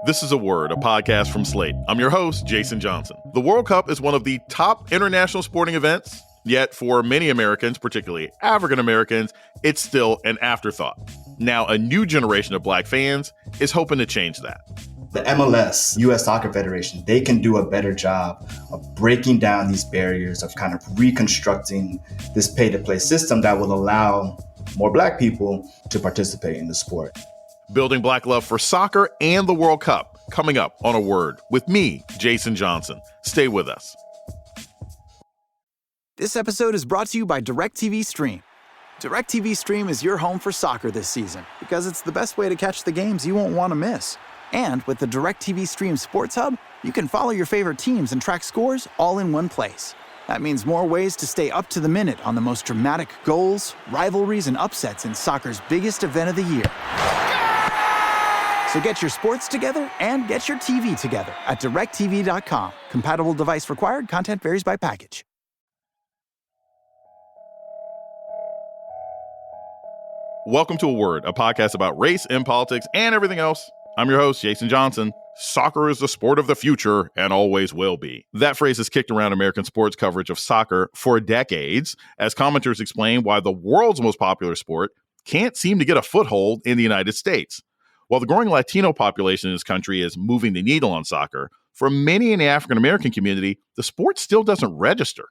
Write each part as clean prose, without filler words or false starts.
This is A Word, a podcast from Slate. I'm your host, Jason Johnson. The World Cup is one of the top international sporting events, yet for many Americans, particularly African Americans, it's still an afterthought. Now, a new generation of Black fans is hoping to change that. The MLS, U.S. Soccer Federation, they can do a better job of breaking down these barriers, of kind of reconstructing this pay-to-play system that will allow more Black people to participate in the sport. Building Black love for soccer and the World Cup, coming up on A Word with me, Jason Johnson. Stay with us. This episode is brought to you by DirecTV Stream. DirecTV Stream is your home for soccer this season because it's the best way to catch the games you won't want to miss. And with the DirecTV Stream Sports Hub, you can follow your favorite teams and track scores all in one place. That means more ways to stay up to the minute on the most dramatic goals, rivalries, and upsets in soccer's biggest event of the year. So get your sports together and get your TV together at directtv.com. Compatible device required. Content varies by package. Welcome to A Word, a podcast about race and politics and everything else. I'm your host, Jason Johnson. Soccer is the sport of the future and always will be. That phrase has kicked around American sports coverage of soccer for decades, as commenters explain why the world's most popular sport can't seem to get a foothold in the United States. While the growing Latino population in this country is moving the needle on soccer, for many in the African-American community, the sport still doesn't register.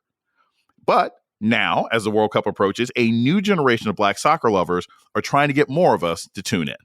But now, as the World Cup approaches, a new generation of Black soccer lovers are trying to get more of us to tune in.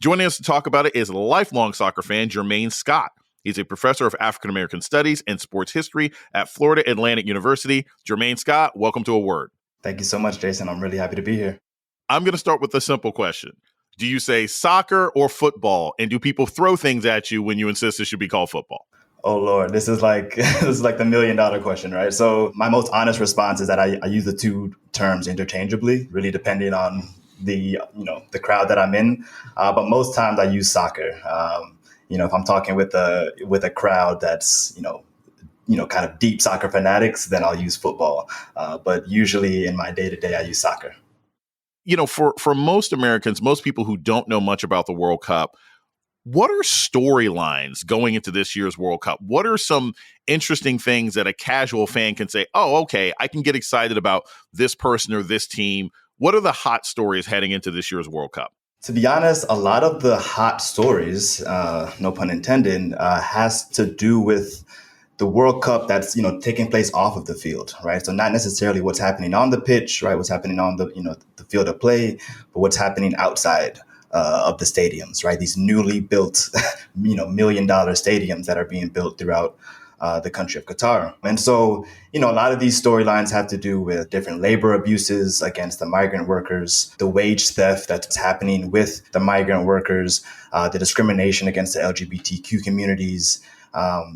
Joining us to talk about it is a lifelong soccer fan, Jermaine Scott. He's a professor of African-American studies and sports history at Florida Atlantic University. Jermaine Scott, welcome to A Word. Thank you so much, Jason. I'm really happy to be here. I'm going to start with a simple question. Do you say soccer or football? And do people throw things at you when you insist it should be called football? Oh, Lord, this is like the $1 million question, right? So my most honest response is that I use the two terms interchangeably, really depending on the crowd that I'm in. But most times I use soccer. If I'm talking with a crowd that's, kind of deep soccer fanatics, then I'll use football. But usually in my day-to-day, I use soccer. For most Americans, most people who don't know much about the World Cup, what are storylines going into this year's World Cup? What are some interesting things that a casual fan can say, oh, okay, I can get excited about this person or this team? What are the hot stories heading into this year's World Cup? To be honest, a lot of the hot stories, no pun intended, has to do with the World Cup that's, taking place off of the field, right? So not necessarily what's happening on the pitch, right? What's happening on the field of play, but what's happening outside of the stadiums, right? These newly built, $1 million stadiums that are being built throughout the country of Qatar. And so, a lot of these storylines have to do with different labor abuses against the migrant workers, the wage theft that's happening with the migrant workers, the discrimination against the LGBTQ communities.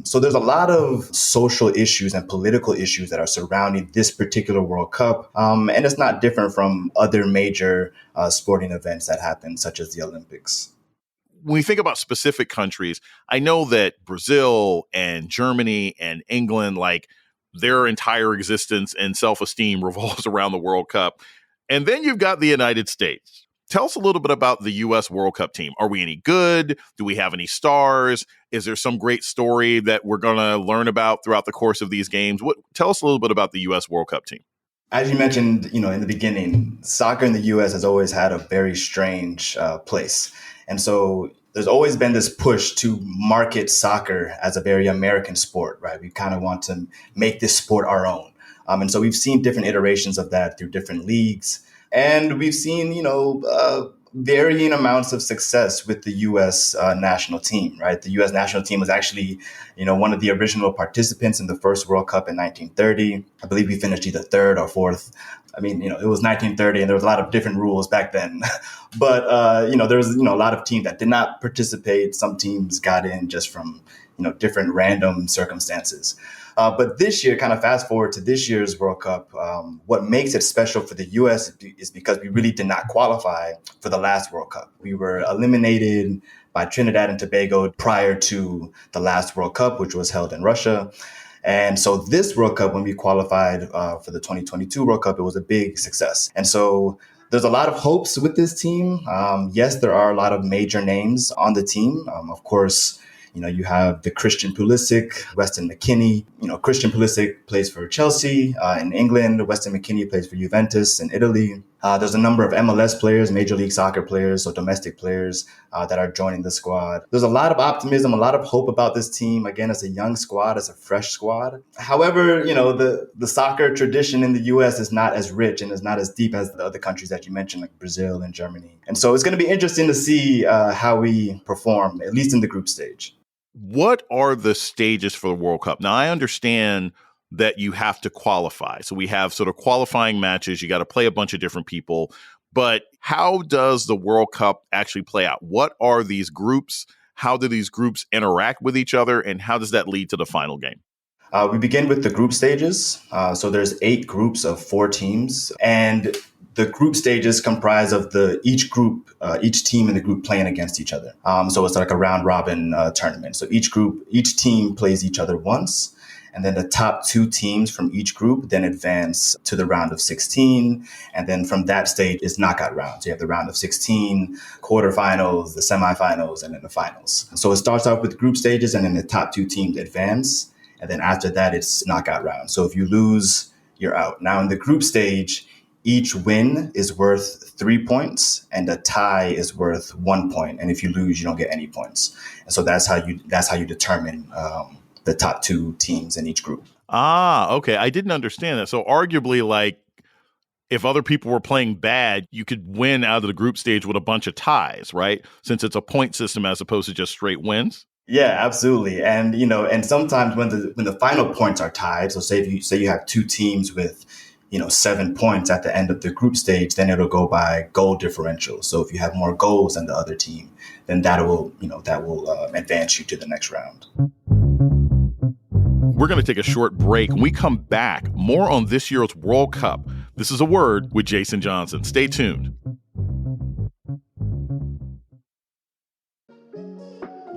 So there's a lot of social issues and political issues that are surrounding this particular World Cup. And it's not different from other major sporting events that happen, such as the Olympics. When we think about specific countries, I know that Brazil and Germany and England, like their entire existence and self-esteem revolves around the World Cup. And then you've got the United States. Tell us a little bit about the U.S. World Cup team. Are we any good? Do we have any stars? Is there some great story that we're going to learn about throughout the course of these games? Tell us a little bit about the U.S. World Cup team. As you mentioned, in the beginning, soccer in the U.S. has always had a very strange place. And so there's always been this push to market soccer as a very American sport, right? We kind of want to make this sport our own. And so we've seen different iterations of that through different leagues. And we've seen, varying amounts of success with the U.S. National team, right? The U.S. national team was actually, one of the original participants in the first World Cup in 1930. I believe we finished either third or fourth. I mean, it was 1930 and there was a lot of different rules back then. But, there was, a lot of teams that did not participate. Some teams got in just from, different random circumstances. But this year, kind of fast forward to this year's World Cup, what makes it special for the U.S. is because we really did not qualify for the last World Cup. We were eliminated by Trinidad and Tobago prior to the last World Cup, which was held in Russia. And so this World Cup, when we qualified for the 2022 World Cup, it was a big success. And so there's a lot of hopes with this team. Yes, there are a lot of major names on the team. Of course, You have the Christian Pulisic, Weston McKennie. Christian Pulisic plays for Chelsea in England. Weston McKennie plays for Juventus in Italy. There's a number of MLS players, Major League Soccer players, so domestic players that are joining the squad. There's a lot of optimism, a lot of hope about this team. Again, it's a young squad, it's a fresh squad. However, the soccer tradition in the U.S. is not as rich and is not as deep as the other countries that you mentioned, like Brazil and Germany. And so it's going to be interesting to see how we perform, at least in the group stage. What are the stages for the World Cup? Now, I understand that you have to qualify. So we have sort of qualifying matches. You got to play a bunch of different people. But how does the World Cup actually play out? What are these groups? How do these groups interact with each other? And how does that lead to the final game? We begin with the group stages. So there's 8 groups of 4 teams. And the group stages comprise of each team in the group playing against each other. So it's like a round robin tournament. So each team plays each other once. And then the top 2 teams from each group then advance to the round of 16. And then from that stage is knockout rounds. You have the round of 16, quarterfinals, the semifinals, and then the finals. So it starts off with group stages, and then the top 2 teams advance. And then after that, it's knockout rounds. So if you lose, you're out. Now in the group stage, each win is worth 3 points and a tie is worth 1 point. And if you lose, you don't get any points. And so that's how you determine the top 2 teams in each group. Ah, okay. I didn't understand that. So arguably, like, if other people were playing bad, you could win out of the group stage with a bunch of ties, right? Since it's a point system as opposed to just straight wins. Yeah, absolutely. And, and sometimes when the final points are tied, so say you have 2 teams with, 7 points at the end of the group stage, then it'll go by goal differential. So if you have more goals than the other team, then that will advance you to the next round. We're going to take a short break. When we come back, more on this year's World Cup. This is A Word with Jason Johnson. Stay tuned.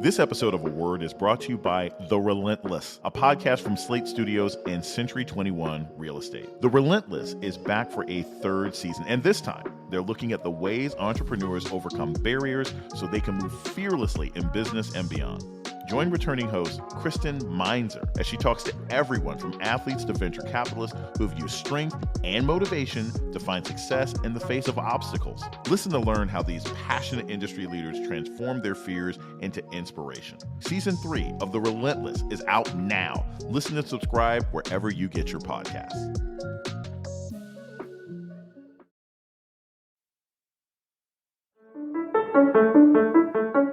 This episode of A Word is brought to you by The Relentless, a podcast from Slate Studios and Century 21 Real Estate. The Relentless is back for a 3rd season, and this time they're looking at the ways entrepreneurs overcome barriers so they can move fearlessly in business and beyond. Join returning host Kristen Meinzer as she talks to everyone from athletes to venture capitalists who have used strength and motivation to find success in the face of obstacles. Listen to learn how these passionate industry leaders transform their fears into inspiration. Season 3 of The Relentless is out now. Listen and subscribe wherever you get your podcasts.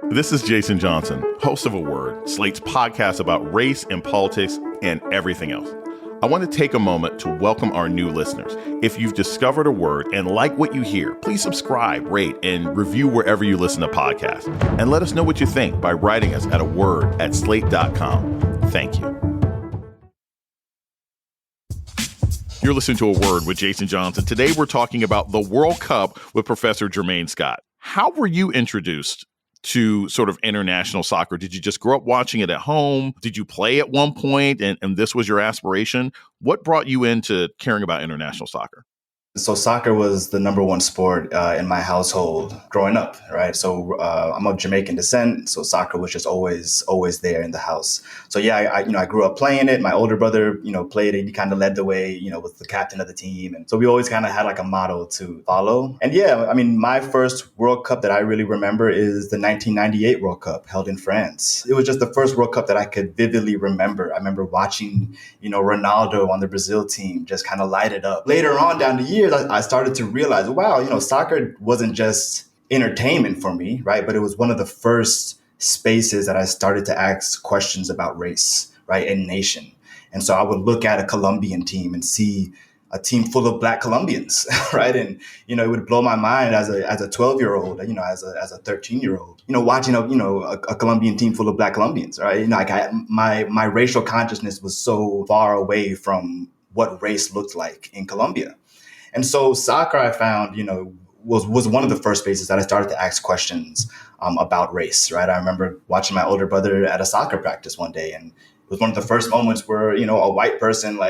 This is Jason Johnson, host of A Word, Slate's podcast about race and politics and everything else. I want to take a moment to welcome our new listeners. If you've discovered A Word and like what you hear, please subscribe, rate, and review wherever you listen to podcasts. And let us know what you think by writing us at aword@slate.com. Thank you. You're listening to A Word with Jason Johnson. Today we're talking about the World Cup with Professor Jermaine Scott. How were you introduced to sort of international soccer? Did you just grow up watching it at home? Did you play at one point and this was your aspiration? What brought you into caring about international soccer? So soccer was the number one sport in my household growing up, right? So I'm of Jamaican descent, so soccer was just always there in the house. So yeah, I grew up playing it. My older brother, played it. He kind of led the way, was the captain of the team, and so we always kind of had like a model to follow. And yeah, I mean, my first World Cup that I really remember is the 1998 World Cup held in France. It was just the first World Cup that I could vividly remember. I remember watching, Ronaldo on the Brazil team just kind of light it up. Later on down the years, I started to realize, wow, soccer wasn't just entertainment for me, right? But it was one of the first spaces that I started to ask questions about race, right, and nation. And so I would look at a Colombian team and see a team full of Black Colombians, right? And, it would blow my mind as a 12-year-old, as a 13-year-old, watching a Colombian team full of Black Colombians, right? My racial consciousness was so far away from what race looked like in Colombia. And so soccer, I found, was one of the first spaces that I started to ask questions about race, right? I remember watching my older brother at a soccer practice one day, and it was one of the first moments where, a white person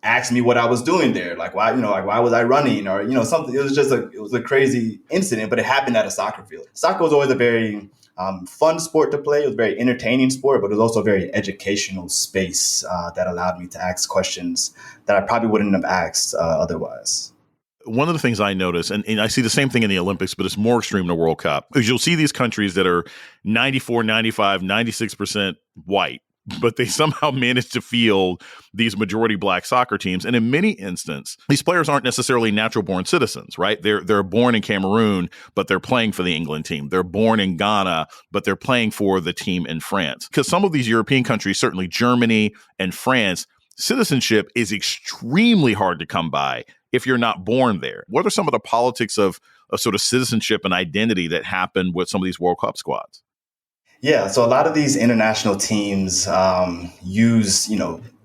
asked me what I was doing there, why was I running, or something. It was a crazy incident, but it happened at a soccer field. Soccer was always a very fun sport to play. It was a very entertaining sport, but it was also a very educational space that allowed me to ask questions that I probably wouldn't have asked otherwise. One of the things I notice, and I see the same thing in the Olympics, but it's more extreme in the World Cup, is you'll see these countries that are 94, 95, 96% white, but they somehow manage to field these majority black soccer teams. And in many instances, these players aren't necessarily natural born citizens, right? They're born in Cameroon, but they're playing for the England team. They're born in Ghana, but they're playing for the team in France. Because some of these European countries, certainly Germany and France, citizenship is extremely hard to come by if you're not born there. What are some of the politics of sort of citizenship and identity that happen with some of these World Cup squads? Yeah, so a lot of these international teams use,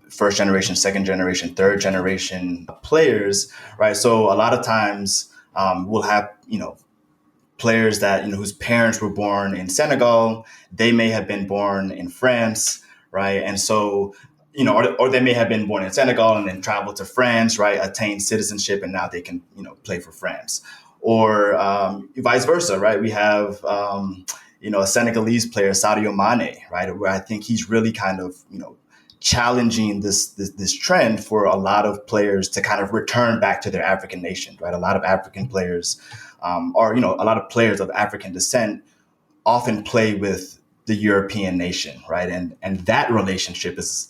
first generation, second generation, third generation players, right? So a lot of times we'll have, players that, whose parents were born in Senegal. They may have been born in France, right? And so or they may have been born in Senegal and then traveled to France, right? Attained citizenship, and now they can, play for France. Or vice versa, right? We have, a Senegalese player, Sadio Mane, right? Where I think he's really kind of, challenging this trend for a lot of players to kind of return back to their African nation, right? A lot of African players, or a lot of players of African descent often play with the European nation, right? And that relationship is,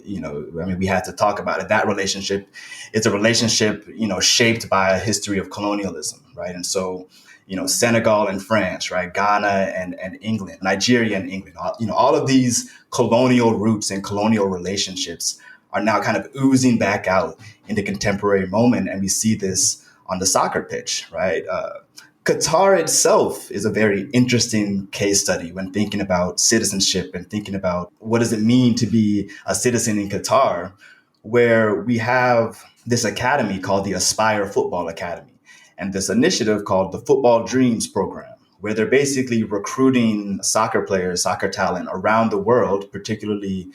we had to talk about it. That relationship is a relationship, shaped by a history of colonialism, right? And so, Senegal and France, right? Ghana and England, Nigeria and England, all of these colonial roots and colonial relationships are now kind of oozing back out in the contemporary moment. And we see this on the soccer pitch, right? Qatar itself is a very interesting case study when thinking about citizenship and thinking about what does it mean to be a citizen in Qatar, where we have this academy called the Aspire Football Academy and this initiative called the Football Dreams Program, where they're basically recruiting soccer players, soccer talent around the world, particularly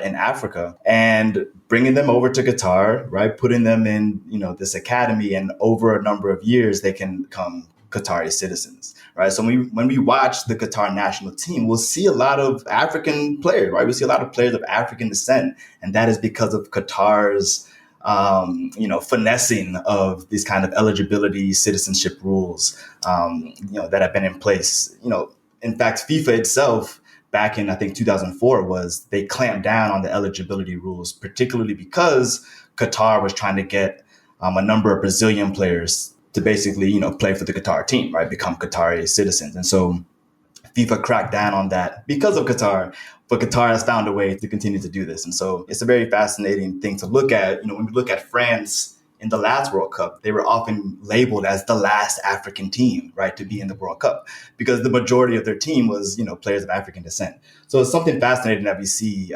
in Africa, and bringing them over to Qatar, right? Putting them in, this academy, and over a number of years, they can become Qatari citizens, right? So when we watch the Qatar national team, we'll see a lot of African players, right? We see a lot of players of African descent, and that is because of Qatar's, finessing of these kind of eligibility citizenship rules, that have been in place. In fact, FIFA itself, back in, I think, 2004, they clamped down on the eligibility rules, particularly because Qatar was trying to get a number of Brazilian players to basically, play for the Qatar team, right? Become Qatari citizens. And so FIFA cracked down on that because of Qatar, but Qatar has found a way to continue to do this. And so it's a very fascinating thing to look at. When we look at France in the last World Cup, they were often labeled as the last African team, right, to be in the World Cup because the majority of their team was, players of African descent. So it's something fascinating that we see,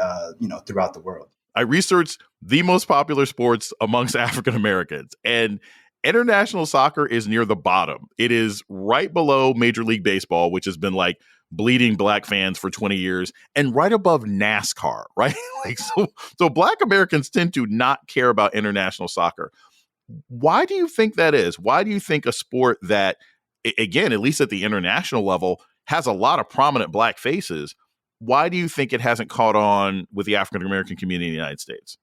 throughout the world. I researched the most popular sports amongst African Americans, and international soccer is near the bottom. It is right below Major League Baseball, which has been like bleeding black fans for 20 years, and right above NASCAR, right? So black Americans tend to not care about international soccer. Why do you think that is? Why do you think a sport that, again, at least at the international level, has a lot of prominent black faces, why do you think it hasn't caught on with the African American community in the United States?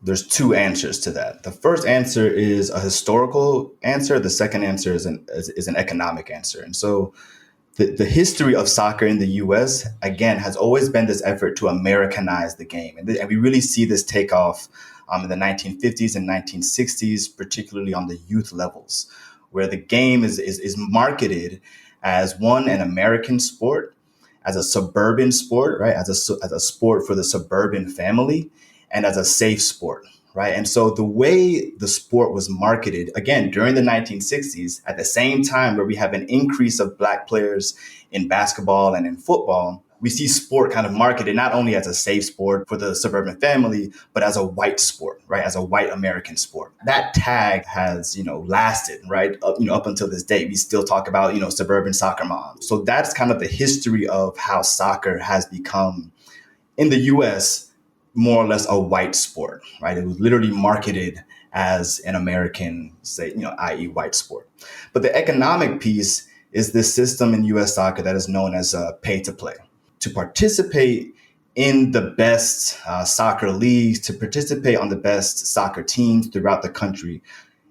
There's two answers to that. The first answer is a historical answer. The second answer is an economic answer. And so the history of soccer in the U.S., again, has always been this effort to Americanize the game. And we really see this take off in the 1950s and 1960s, particularly on the youth levels, where the game is marketed as, one, an American sport, as a suburban sport, right? As a sport for the suburban family, and as a safe sport, right? And so the way the sport was marketed, again, during the 1960s, at the same time where we have an increase of black players in basketball and in football, we see sport kind of marketed not only as a safe sport for the suburban family, but as a white sport, right? As a white American sport. That tag has, lasted, right? Up until this day, we still talk about, suburban soccer moms. So that's kind of the history of how soccer has become, in the US, more or less a white sport, right? It was literally marketed as an American, say, i.e. white sport. But the economic piece is this system in U.S. soccer that is known as pay to play. To participate in the best soccer leagues, to participate on the best soccer teams throughout the country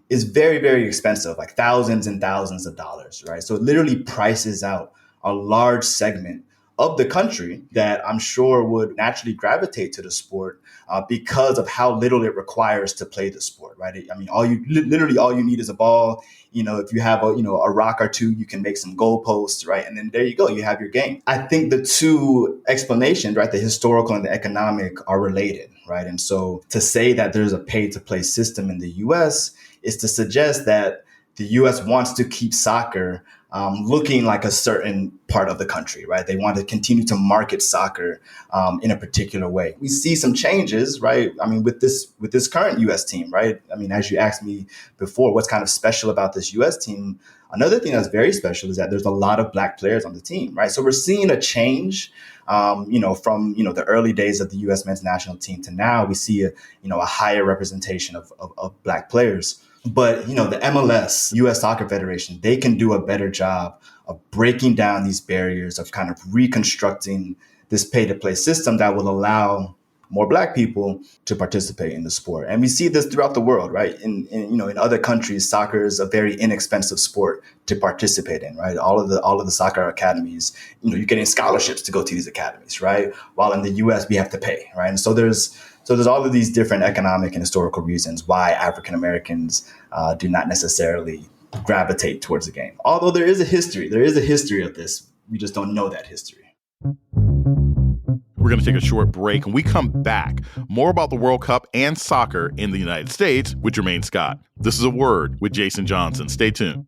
is very, very expensive, like thousands and thousands of dollars, right? So it literally prices out a large segment of the country that I'm sure would naturally gravitate to the sport because of how little it requires to play the sport, right? I mean, all you need is a ball. If you have a rock or two, you can make some goalposts, right? And then there you go, you have your game. I think the two explanations, right, the historical and the economic, are related, right? And so to say that there's a pay-to-play system in the U.S. is to suggest that the U.S. wants to keep soccer looking like a certain part of the country, right? They want to continue to market soccer in a particular way. We see some changes, right? I mean, with this current U.S. team, right? I mean, as you asked me before, what's kind of special about this U.S. team? Another thing that's very special is that there's a lot of Black players on the team, right? So we're seeing a change, from the early days of the U.S. men's national team to now. We see a higher representation of Black players. But, the MLS, U.S. Soccer Federation, they can do a better job of breaking down these barriers, of kind of reconstructing this pay-to-play system that will allow more Black people to participate in the sport. And we see this throughout the world, right? In other countries, soccer is a very inexpensive sport to participate in, right? All of the soccer academies, you're getting scholarships to go to these academies, right? While in the U.S. we have to pay, right? And so there's all of these different economic and historical reasons why African Americans do not necessarily gravitate towards the game. Although there is a history of this. We just don't know that history. We're going to take a short break. When we come back, more about the World Cup and soccer in the United States with Jermaine Scott. This is A Word with Jason Johnson. Stay tuned.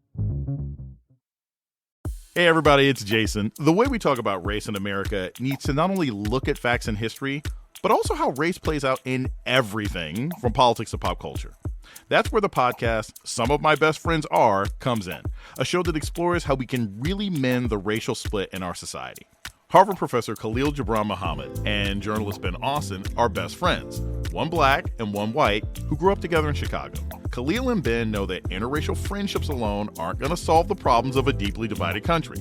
Hey, everybody, it's Jason. The way we talk about race in America needs to not only look at facts and history, but also how race plays out in everything from politics to pop culture. That's where the podcast, Some of My Best Friends Are, comes in, a show that explores how we can really mend the racial split in our society. Harvard professor Khalil Gibran Muhammad and journalist Ben Austin are best friends, one Black and one white, who grew up together in Chicago. Khalil and Ben know that interracial friendships alone aren't going to solve the problems of a deeply divided country.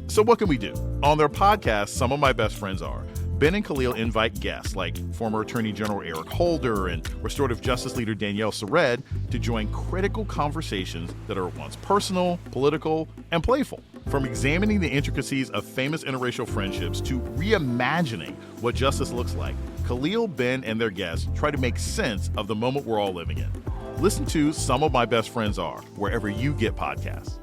So what can we do? On their podcast, Some of My Best Friends Are, Ben and Khalil invite guests like former Attorney General Eric Holder and restorative justice leader Danielle Sered to join critical conversations that are at once personal, political, and playful. From examining the intricacies of famous interracial friendships to reimagining what justice looks like, Khalil, Ben, and their guests try to make sense of the moment we're all living in. Listen to Some of My Best Friends Are, wherever you get podcasts.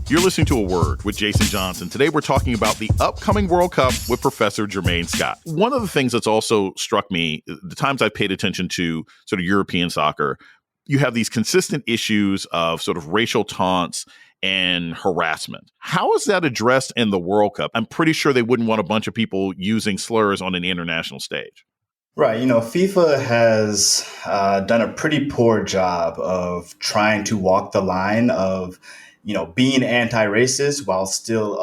You're listening to A Word with Jason Johnson. Today, we're talking about the upcoming World Cup with Professor Jermaine Scott. One of the things that's also struck me, the times I've paid attention to sort of European soccer, you have these consistent issues of sort of racial taunts and harassment. How is that addressed in the World Cup? I'm pretty sure they wouldn't want a bunch of people using slurs on an international stage. Right. FIFA has done a pretty poor job of trying to walk the line of being anti-racist while still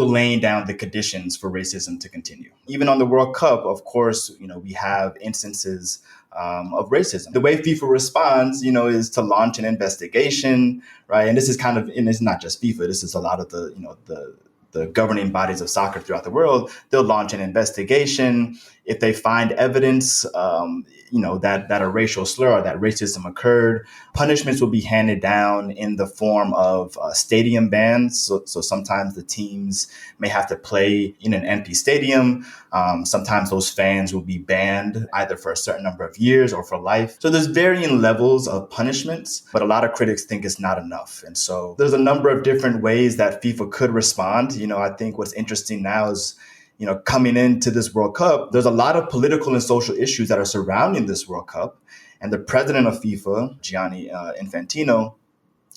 laying down the conditions for racism to continue. Even on the World Cup, of course, we have instances of racism. The way FIFA responds, is to launch an investigation, right? And this is and it's not just FIFA. This is a lot of the governing bodies of soccer throughout the world. They'll launch an investigation. If they find evidence, that a racial slur or that racism occurred, punishments will be handed down in the form of stadium bans. So sometimes the teams may have to play in an empty stadium. Sometimes those fans will be banned either for a certain number of years or for life. So there's varying levels of punishments, but a lot of critics think it's not enough. And so there's a number of different ways that FIFA could respond. I think what's interesting now is, coming into this World Cup, there's a lot of political and social issues that are surrounding this World Cup. And the president of FIFA, Gianni Infantino,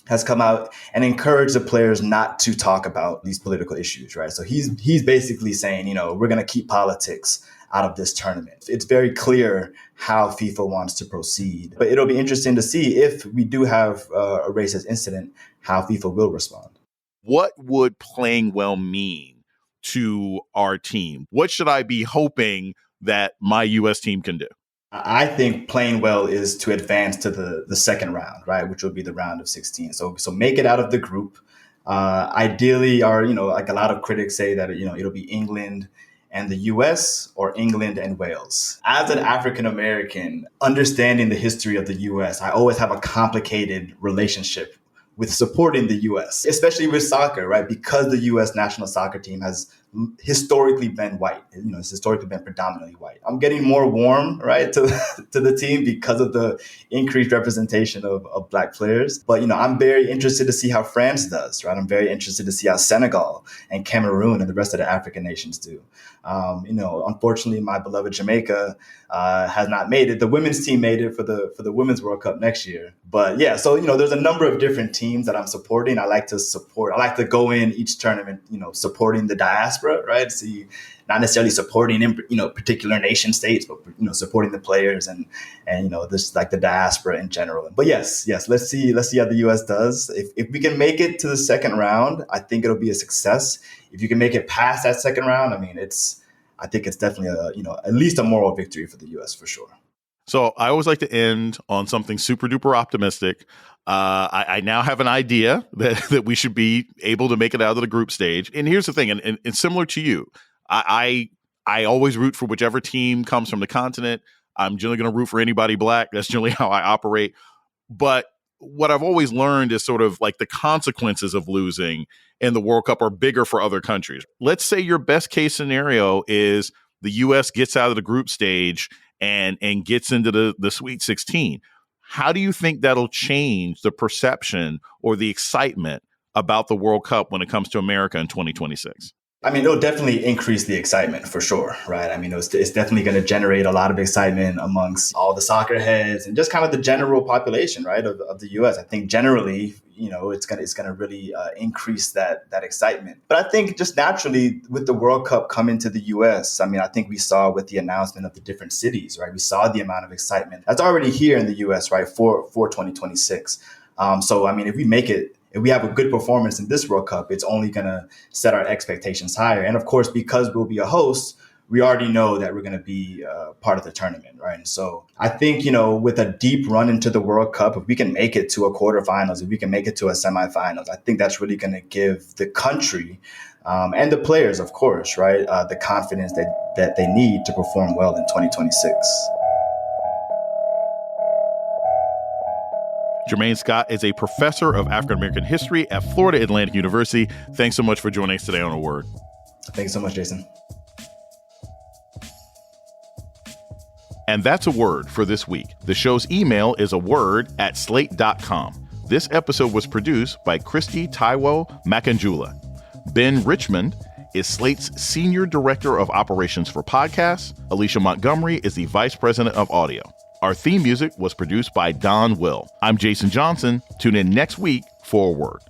has come out and encouraged the players not to talk about these political issues, right? So he's basically saying, we're going to keep politics out of this tournament. It's very clear how FIFA wants to proceed. But it'll be interesting to see if we do have a racist incident, how FIFA will respond. What would playing well mean to our team? What should I be hoping that my U.S. team can do? I think playing well is to advance to the second round, right, which will be the round of 16. So make it out of the group. Ideally, like a lot of critics say that, it'll be England and the US or England and Wales. As an African American, understanding the history of the US, I always have a complicated relationship with supporting the US, especially with soccer, right? Because the US national soccer team has historically been white. It's historically been predominantly white. I'm getting more warm, right, to the team because of the increased representation of Black players. But, I'm very interested to see how France does, right? I'm very interested to see how Senegal and Cameroon and the rest of the African nations do. Unfortunately, my beloved Jamaica has not made it. The women's team made it for the Women's World Cup next year. But yeah, so, there's a number of different teams that I'm supporting. I like to go in each tournament, supporting the diaspora, right? See, not necessarily supporting, particular nation states, but, supporting the players and this like the diaspora in general. But yes, let's see how the U.S. does. If we can make it to the second round, I think it'll be a success. If you can make it past that second round, I think it's definitely at least a moral victory for the U.S. for sure. So I always like to end on something super duper optimistic. I now have an idea that we should be able to make it out of the group stage. And here's the thing, and similar to you, I always root for whichever team comes from the continent. I'm generally going to root for anybody Black. That's generally how I operate. But what I've always learned is sort of like the consequences of losing in the World Cup are bigger for other countries. Let's say your best case scenario is the U.S. gets out of the group stage and gets into the Sweet 16. How do you think that'll change the perception or the excitement about the World Cup when it comes to America in 2026? It'll definitely increase the excitement for sure, right? It's definitely going to generate a lot of excitement amongst all the soccer heads and just kind of the general population, right, of the U.S. I think generally, it's going to really increase that excitement. But I think just naturally with the World Cup coming to the U.S., I think we saw with the announcement of the different cities, right? We saw the amount of excitement that's already here in the U.S., right, for 2026. So if we have a good performance in this World Cup, it's only going to set our expectations higher. And of course, because we'll be a host, we already know that we're going to be part of the tournament, right? And so I think, with a deep run into the World Cup, if we can make it to a quarterfinals, if we can make it to a semifinals, I think that's really going to give the country and the players, of course, right, the confidence that they need to perform well in 2026. Jermaine Scott is a professor of African American history at Florida Atlantic University. Thanks so much for joining us today on A Word. Thanks so much, Jason. And that's A Word for this week. The show's email is aword@slate.com. This episode was produced by Kristie Taiwo-Makanjuola. Ben Richmond is Slate's Senior Director of Operations for Podcasts. Alicia Montgomery is the Vice President of Audio. Our theme music was produced by Don Will. I'm Jason Johnson. Tune in next week for A Word.